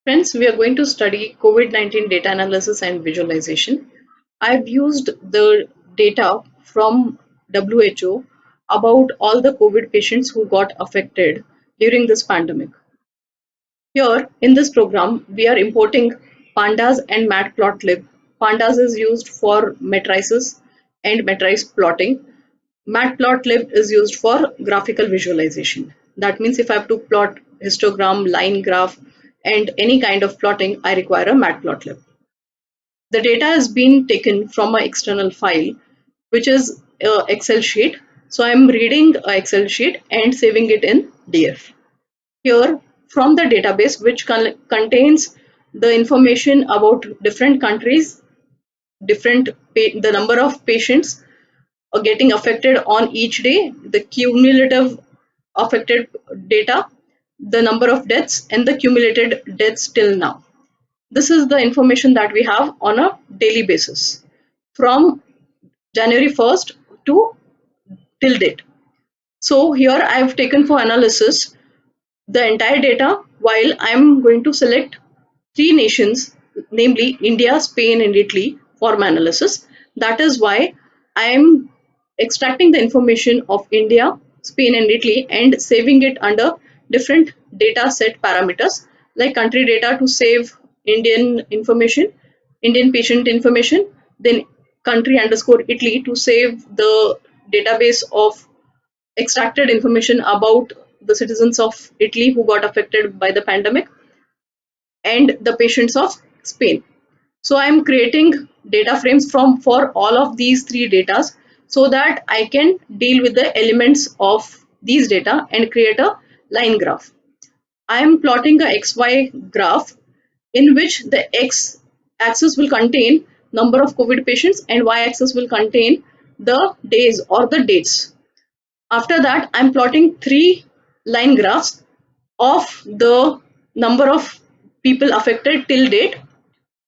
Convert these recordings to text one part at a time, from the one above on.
Friends, we are going to study COVID-19 data analysis and visualization. I've used the data from WHO about all the COVID patients who got affected during this pandemic. Here in this program, we are importing pandas and matplotlib. Pandas is used for matrices and matrice plotting. Matplotlib is used for graphical visualization. That means if I have to plot histogram, line graph, and any kind of plotting, I require a matplotlib. The data has been taken from an external file, which is a Excel sheet. So I'm reading a Excel sheet and saving it in DF. Here, from the database, which contains the information about different countries, the number of patients getting affected on each day, the cumulative affected data, the number of deaths, and the cumulated deaths till now. This is the information that we have on a daily basis from January 1st to till date. So here I have taken for analysis the entire data while I am going to select three nations, namely India, Spain, and Italy for my analysis. That is why I am extracting the information of India, Spain, and Italy and saving it under different data set parameters like country data to save Indian information, Indian patient information, then country underscore Italy to save the database of extracted information about the citizens of Italy who got affected by the pandemic and the patients of Spain. So I'm creating data frames from for all of these three datas so that I can deal with the elements of these data and create a line graph. I am plotting a XY graph in which the X axis will contain number of COVID patients and Y axis will contain the days or the dates. After that, I'm plotting three line graphs of the number of people affected till date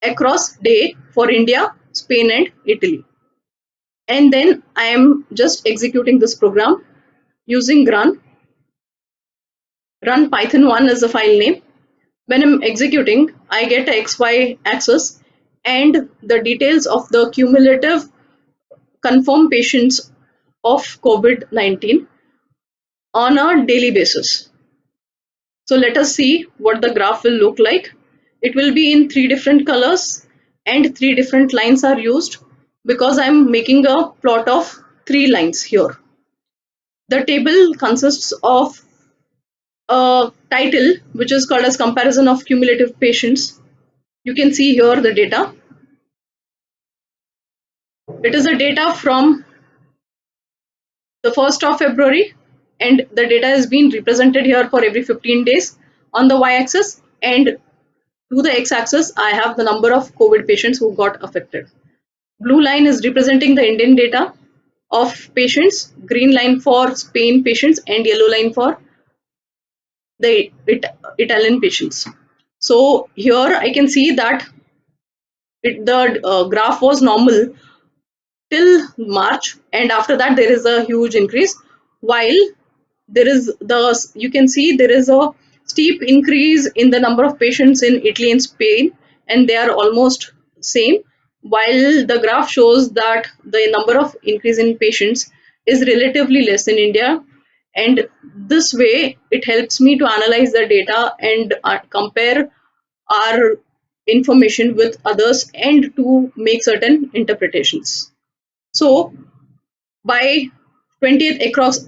across day for India, Spain, and Italy. And then I am just executing this program using run. Run Python1 is the file name. When I'm executing, I get a XY axis and the details of the cumulative confirmed patients of COVID-19 on a daily basis. So let us see what the graph will look like. It will be in three different colors and three different lines are used because I'm making a plot of three lines here. The table consists of a title which is called as comparison of cumulative patients. You can see here the data. It is the data from the 1st of February and the data has been represented here for every 15 days on the y-axis, and to the x-axis I have the number of COVID patients who got affected. Blue line is representing the Indian data of patients, green line for Spain patients, and yellow line for the Italian patients. So here I can see that the graph was normal till March, and after that there is a huge increase, while there is you can see there is a steep increase in the number of patients in Italy and Spain, and they are almost same, while the graph shows that the number of increase in patients is relatively less in India. And this way it helps me to analyze the data and compare our information with others and to make certain interpretations. So by 20th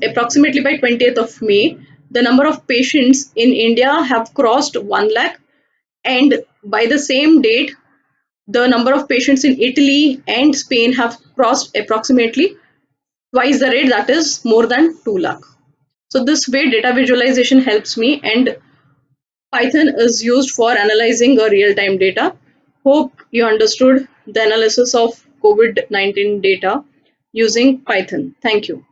approximately by 20th of May, the number of patients in India have crossed 1 lakh, and by the same date, the number of patients in Italy and Spain have crossed approximately twice the rate, that is more than 2 lakh. So this way data visualization helps me, and Python is used for analyzing a real-time data. Hope you understood the analysis of COVID-19 data using Python. Thank you.